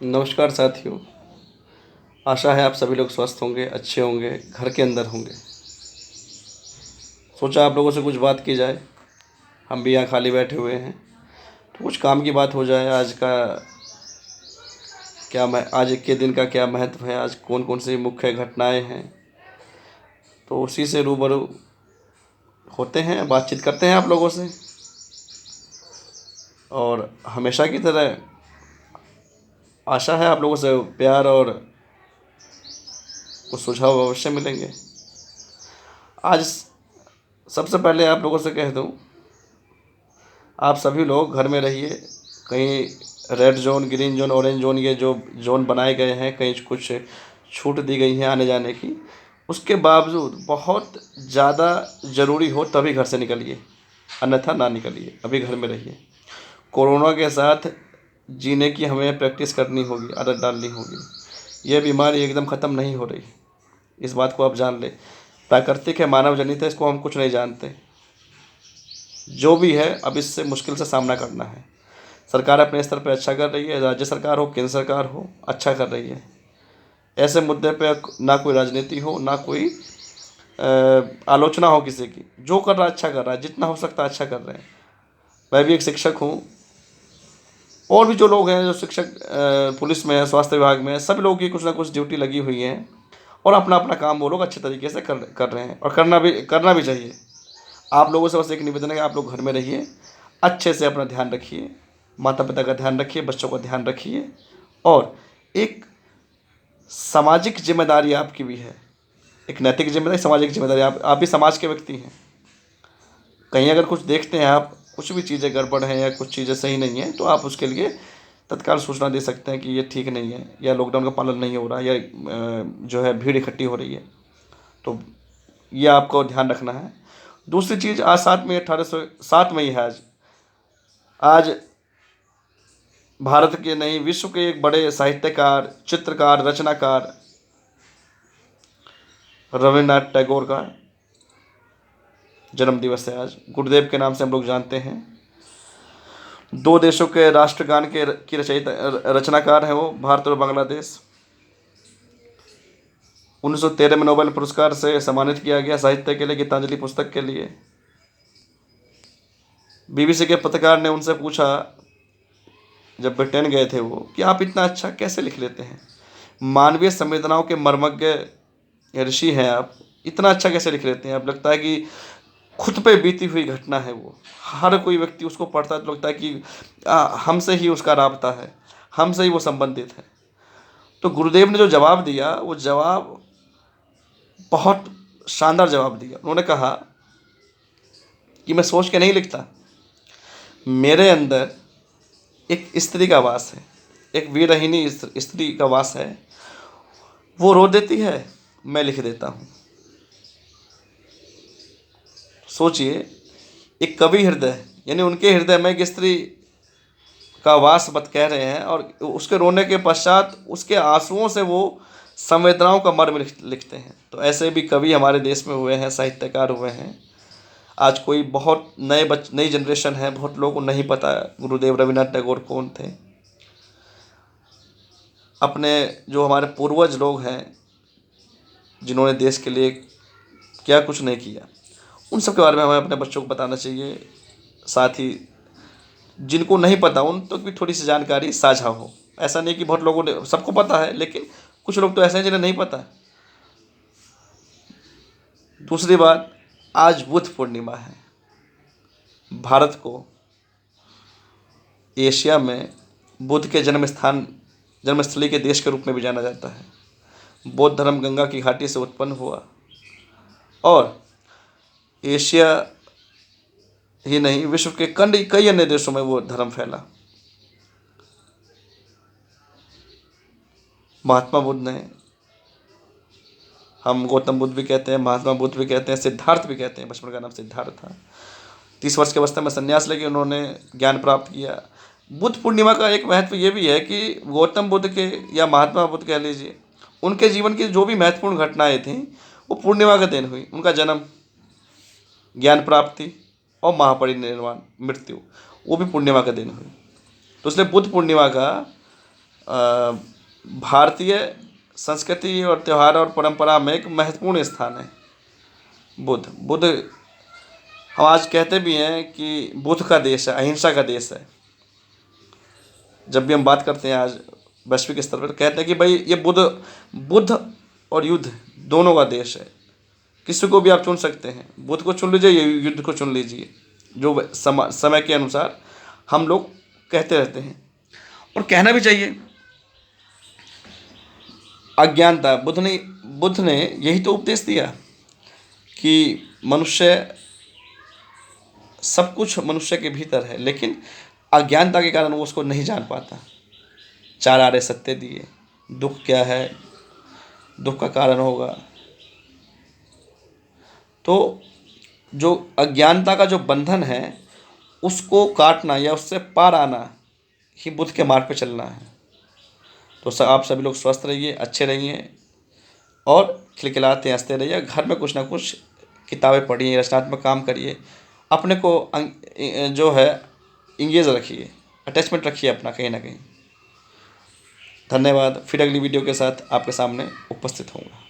नमस्कार साथियों। आशा है आप सभी लोग स्वस्थ होंगे, अच्छे होंगे, घर के अंदर होंगे। सोचा आप लोगों से कुछ बात की जाए। हम भी यहाँ खाली बैठे हुए हैं तो कुछ काम की बात हो जाए। आज के दिन का क्या महत्व है, आज कौन कौन सी मुख्य घटनाएं हैं, तो उसी से रूबरू होते हैं, बातचीत करते हैं आप लोगों से। और हमेशा की तरह आशा है आप लोगों से प्यार और कुछ सुझाव अवश्य मिलेंगे। आज सबसे पहले आप लोगों से कह दूं, आप सभी लोग घर में रहिए। कहीं red zone, green zone, orange zone, ये जो जोन बनाए गए हैं, कहीं कुछ छूट दी गई है आने जाने की। उसके बावजूद बहुत ज़्यादा ज़रूरी हो तभी घर से निकलिए, अन्यथा ना निकलिए, अभी घर में रहिए। कोरोना के साथ जीने की हमें प्रैक्टिस करनी होगी, आदत डालनी होगी। ये बीमारी एकदम ख़त्म नहीं हो रही, इस बात को आप जान लें। प्राकृतिक है, मानव जनित है, इसको हम कुछ नहीं जानते। जो भी है अब इससे मुश्किल से सामना करना है। सरकार अपने स्तर पर अच्छा कर रही है, राज्य सरकार हो, केंद्र सरकार हो, अच्छा कर रही है। ऐसे मुद्दे पे ना कोई राजनीति हो, ना कोई आलोचना हो किसी की। जो कर रहा है अच्छा कर रहा है, जितना हो सकता है अच्छा कर रहे हैं। मैं भी एक शिक्षक हूँ, और भी जो लोग हैं जो शिक्षक पुलिस में है, स्वास्थ्य विभाग में है, सभी लोगों की कुछ ना कुछ ड्यूटी लगी हुई है और अपना अपना काम वो लोग अच्छे तरीके से कर रहे हैं और करना भी चाहिए। आप लोगों से बस एक निवेदन है कि आप लोग घर में रहिए, अच्छे से अपना ध्यान रखिए, माता पिता का ध्यान रखिए, बच्चों का ध्यान रखिए। और एक सामाजिक जिम्मेदारी आपकी भी है, एक नैतिक जिम्मेदारी, सामाजिक जिम्मेदारी। आप भी समाज के व्यक्ति हैं। कहीं अगर कुछ देखते हैं आप, कुछ भी चीज़ें गड़बड़ हैं या कुछ चीज़ें सही नहीं हैं, तो आप उसके लिए तत्काल सूचना दे सकते हैं कि ये ठीक नहीं है, या लॉकडाउन का पालन नहीं हो रहा, या जो है भीड़ इकट्ठी हो रही है। तो ये आपको ध्यान रखना है। दूसरी चीज़, आज 7 मई 1807 मई है। आज आज भारत के नहीं, विश्व के एक बड़े साहित्यकार, चित्रकार, रचनाकार रविन्द्रनाथ टैगोर का जन्म दिवस है। आज गुरुदेव के नाम से हम लोग जानते हैं। दो देशों के राष्ट्रगान के की रचयिता, रचनाकार हैं वो, भारत और बांग्लादेश। 1913 में नोबेल पुरस्कार से सम्मानित किया गया साहित्य के लिए, गीतांजलि पुस्तक के लिए। बीबीसी के पत्रकार ने उनसे पूछा, जब ब्रिटेन गए थे वो, कि आप इतना अच्छा कैसे लिख लेते हैं, मानवीय संवेदनाओं के मर्मज्ञ ऋषि हैं आप, इतना अच्छा कैसे लिख लेते हैं। अब लगता है कि खुद पे बीती हुई घटना है वो। हर कोई व्यक्ति उसको पढ़ता है तो लगता है कि हमसे ही उसका राबता है, हमसे ही वो संबंधित है। तो गुरुदेव ने जो जवाब दिया, वो जवाब बहुत शानदार जवाब दिया। उन्होंने कहा कि मैं सोच के नहीं लिखता, मेरे अंदर एक स्त्री का वास है, एक वीरहिनी स्त्री का वास है। वो रो देती है, मैं लिख देता हूँ। सोचिए, एक कवि हृदय, यानी उनके हृदय में एक स्त्री का वास मत कह रहे हैं, और उसके रोने के पश्चात उसके आंसुओं से वो संवेदनाओं का मर्म लिखते हैं। तो ऐसे भी कवि हमारे देश में हुए हैं, साहित्यकार हुए हैं। आज कोई बहुत नई जनरेशन है, बहुत लोगों को नहीं पता गुरुदेव रविन्द्रनाथ टैगोर कौन थे। अपने जो हमारे पूर्वज लोग हैं, जिन्होंने देश के लिए क्या कुछ नहीं किया, उन सब के बारे में हमें अपने बच्चों को बताना चाहिए। साथ ही जिनको नहीं पता उन तक भी थोड़ी सी जानकारी साझा हो। ऐसा नहीं कि बहुत लोगों ने, सबको पता है, लेकिन कुछ लोग तो ऐसे हैं जिन्हें नहीं पता। दूसरी बात, आज बुद्ध पूर्णिमा है। भारत को एशिया में बुद्ध के जन्मस्थली के देश के रूप में भी जाना जाता है। बौद्ध धर्म गंगा की घाटी से उत्पन्न हुआ और एशिया ही नहीं, विश्व के कई अन्य देशों में वो धर्म फैला। महात्मा बुद्ध ने, हम गौतम बुद्ध भी कहते हैं, महात्मा बुद्ध भी कहते हैं, सिद्धार्थ भी कहते हैं, बचपन का नाम सिद्धार्थ था। 30 वर्ष की अवस्था में संन्यास लेके उन्होंने ज्ञान प्राप्त किया। बुद्ध पूर्णिमा का एक महत्व ये भी है कि गौतम बुद्ध के, या महात्मा बुद्ध कह लीजिए, उनके जीवन की जो भी महत्वपूर्ण घटनाएं थीं, वो पूर्णिमा के दिन हुई। उनका जन्म, ज्ञान प्राप्ति और महापरिनिर्वाण, मृत्यु, वो भी पूर्णिमा के दिन हुई। तो इसलिए बुद्ध पूर्णिमा का भारतीय संस्कृति और त्यौहार और परंपरा में एक महत्वपूर्ण स्थान है। बुद्ध बुद्ध हम आज कहते भी हैं कि बुद्ध का देश है, अहिंसा का देश है। जब भी हम बात करते हैं आज वैश्विक स्तर पर, तो कहते हैं कि भाई ये बुद्ध बुद्ध और युद्ध दोनों का देश है। किसी को भी आप चुन सकते हैं, बुद्ध को चुन लीजिए या युद्ध को चुन लीजिए, जो समय के अनुसार हम लोग कहते रहते हैं और कहना भी चाहिए। अज्ञानता, बुद्ध ने यही तो उपदेश दिया कि मनुष्य, सब कुछ मनुष्य के भीतर है, लेकिन अज्ञानता के कारण वो उसको नहीं जान पाता। 4 आर्य सत्य दिए, दुख क्या है, दुख का कारण होगा। तो जो अज्ञानता का जो बंधन है उसको काटना या उससे पार आना ही बुद्ध के मार्ग पे चलना है। तो आप सभी लोग स्वस्थ रहिए, अच्छे रहिए और खिलखिलाते हंसते रहिए। घर में कुछ ना कुछ किताबें पढ़िए, रचनात्मक काम करिए, अपने को जो है इंगेज रखिए, अटैचमेंट रखिए अपना कहीं ना कहीं। धन्यवाद। फिर अगली वीडियो के साथ आपके सामने उपस्थित होऊंगा।